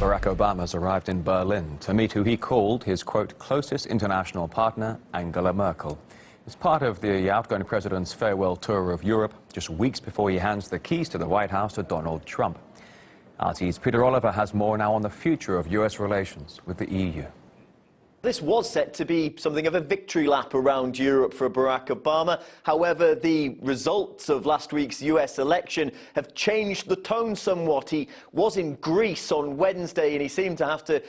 Barack Obama has arrived in Berlin to meet who he called his, quote, closest international partner, Angela Merkel. It's part of the outgoing president's farewell tour of Europe, just weeks before he hands the keys to the White House to Donald Trump. RT's Peter Oliver has more now on the future of US relations with the EU. This was set to be something of a victory lap around Europe for Barack Obama. However, the results of last week's US election have changed the tone somewhat. He was in Greece on Wednesday and he seemed to have to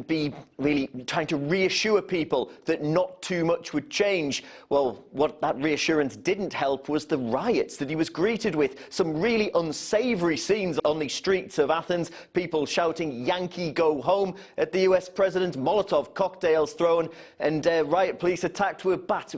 be really trying to reassure people that not too much would change. Well, what that reassurance didn't help was the riots that he was greeted with. Some really unsavoury scenes on the streets of Athens. People shouting "Yankee, go home" at the US president, Molotov cocktails thrown, and riot police attacked with bats.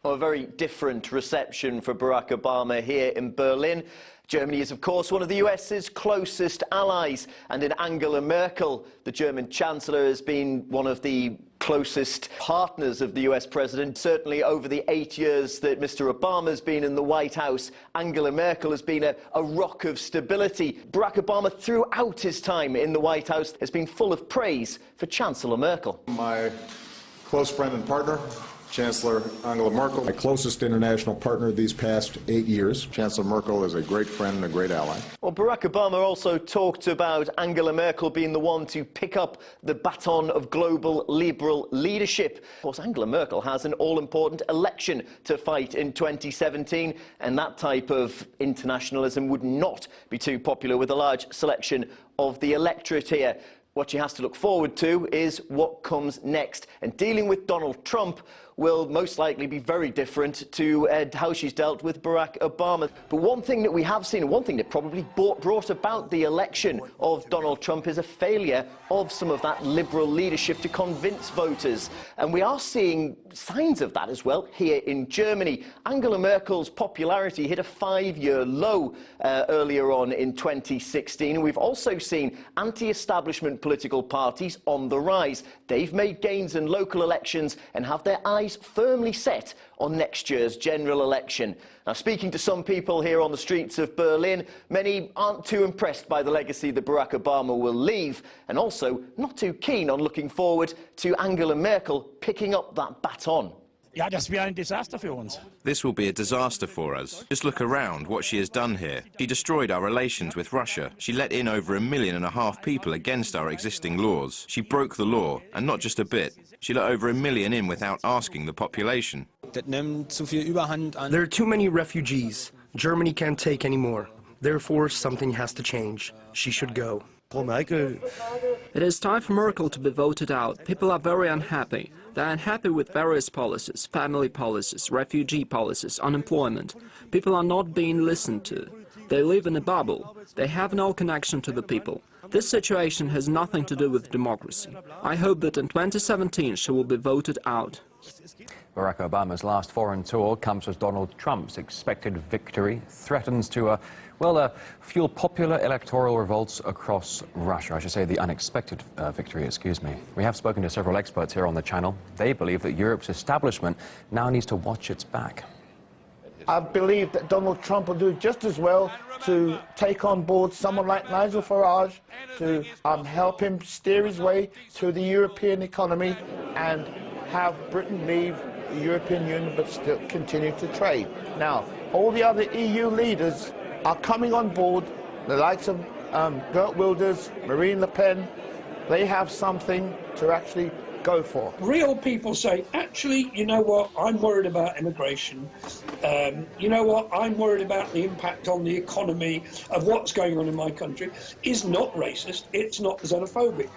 A very different reception for Barack Obama here in Berlin. Germany is, of course, one of the US's closest allies, and in Angela Merkel, the German Chancellor, has been one of the closest partners of the US president. Certainly over the 8 years that Mr. Obama's been in the White House, Angela Merkel has been a rock of stability. Barack Obama, throughout his time in the White House, has been full of praise for Chancellor Merkel. My close friend and partner, Chancellor Angela Merkel, my closest international partner these past 8 years. Chancellor Merkel is a great friend and a great ally. Well, Barack Obama also talked about Angela Merkel being the one to pick up the baton of global liberal leadership. Of course, Angela Merkel has an all-important election to fight in 2017, and that type of internationalism would not be too popular with a large selection of the electorate here. What she has to look forward to is what comes next. And dealing with Donald Trump will most likely be very different to how she's dealt with Barack Obama. But one thing that we have seen, and one thing that probably brought about the election of Donald Trump, is a failure of some of that liberal leadership to convince voters. And we are seeing signs of that as well here in Germany. Angela Merkel's popularity hit a 5-year low earlier on in 2016. And we've also seen anti-establishment political parties on the rise. They've made gains in local elections and have their eyes firmly set on next year's general election. Now, speaking to some people here on the streets of Berlin, many aren't too impressed by the legacy that Barack Obama will leave, and also not too keen on looking forward to Angela Merkel picking up that baton. This will be a disaster for us. Just look around what she has done here. She destroyed our relations with Russia. She let in over 1.5 million people against our existing laws. She broke the law, and not just a bit. She let over 1 million in without asking the population. There are too many refugees. Germany can't take any more. Therefore, something has to change. She should go. It is time for Merkel to be voted out. People are very unhappy. They are unhappy with various policies, family policies, refugee policies, unemployment. People are not being listened to. They live in a bubble. They have no connection to the people. This situation has nothing to do with democracy. I hope that in 2017 she will be voted out. Barack Obama's last foreign tour comes as Donald Trump's expected victory threatens to, fuel popular electoral revolts across Russia. I should say the unexpected victory, excuse me. We have spoken to several experts here on the channel. They believe that Europe's establishment now needs to watch its back. I believe that Donald Trump will do just as well to take on board someone like Nigel Farage to help him steer his way through the European economy and have Britain leave the European Union but still continue to trade. Now, all the other EU leaders are coming on board, the likes of Geert Wilders, Marine Le Pen. They have something to actually go for. Real people say, actually, you know what, I'm worried about immigration. You know what, I'm worried about the impact on the economy of what's going on in my country. Is not racist, it's not xenophobic.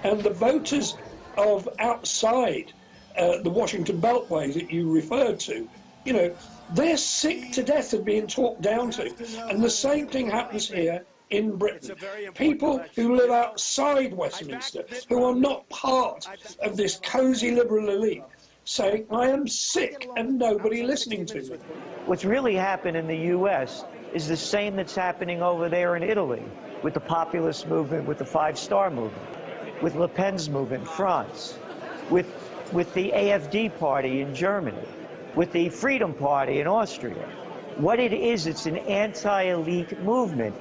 And the voters of outside the Washington Beltway that you referred to, you know, they're sick to death of being talked down to. And the same thing happens here in Britain. People who live outside Westminster, who are not part of this cosy liberal elite, saying, I am sick and nobody listening to me. What's really happened in the U.S. is the same that's happening over there in Italy, with the populist movement, with the Five-Star movement, with Le Pen's movement in France, with the AfD party in Germany. with the Freedom Party in Austria. What it is, it's an anti-elite movement.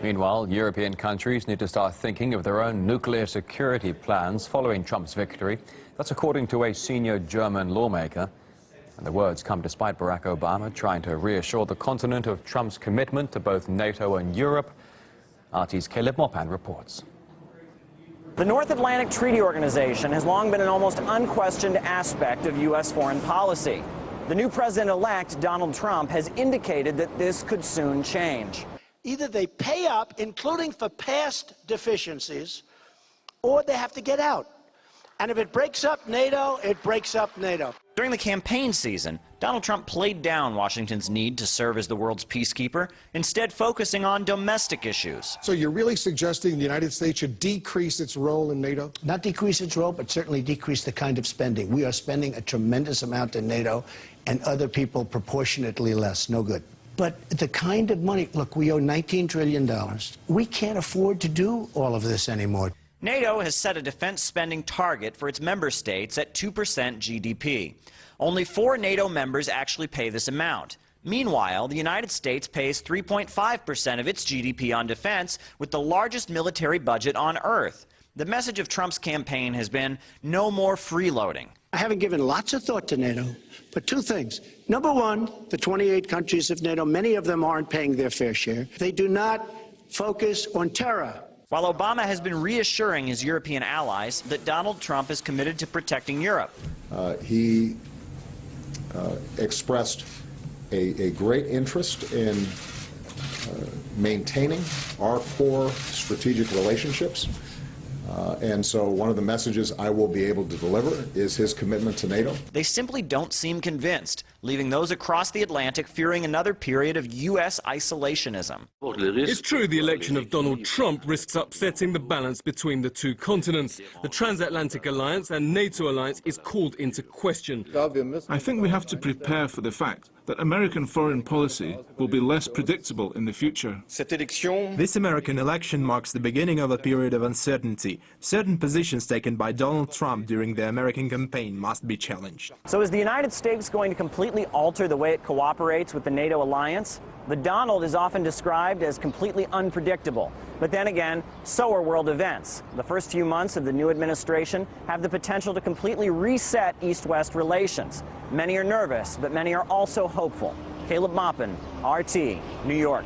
Meanwhile, European countries need to start thinking of their own nuclear security plans following Trump's victory. That's according to a senior German lawmaker. And the words come despite Barack Obama trying to reassure the continent of Trump's commitment to both NATO and Europe. RT's Caleb Mopan reports. The North Atlantic Treaty Organization has long been an almost unquestioned aspect of U.S. foreign policy. The new president-elect, Donald Trump, has indicated that this could soon change. Either they pay up, including for past deficiencies, or they have to get out. And if it breaks up NATO, it breaks up NATO. During the campaign season, Donald Trump played down Washington's need to serve as the world's peacekeeper, instead focusing on domestic issues. So you're really suggesting the United States should decrease its role in NATO? Not decrease its role, but certainly decrease the kind of spending. We are spending a tremendous amount in NATO, and other people proportionately less. No good. But the kind of money, look, we owe $19 trillion. We can't afford to do all of this anymore. NATO has set a defense spending target for its member states at 2% GDP. Only 4 NATO members actually pay this amount. Meanwhile, the United States pays 3.5% of its GDP on defense, with the largest military budget on Earth. The message of Trump's campaign has been no more freeloading. I haven't given lots of thought to NATO, but 2 things. Number one, the 28 countries of NATO, many of them aren't paying their fair share. They do not focus on terror. While Obama has been reassuring his European allies that Donald Trump is committed to protecting Europe. He expressed a great interest in maintaining our core strategic relationships. And so one of the messages I will be able to deliver is his commitment to NATO. They simply don't seem convinced, leaving those across the Atlantic fearing another period of U.S. isolationism. It's true the election of Donald Trump risks upsetting the balance between the two continents. The transatlantic alliance and NATO alliance is called into question. I think we have to prepare for the fact that American foreign policy will be less predictable in the future. This American election marks the beginning of a period of uncertainty. Certain positions taken by Donald Trump during the American campaign must be challenged. So is the United States going to completely alter the way it cooperates with the NATO alliance? The Donald is often described as completely unpredictable. But then again, so are world events. The first few months of the new administration have the potential to completely reset East-West relations. Many are nervous, but many are also hopeful. Caleb Mopan, RT, New York.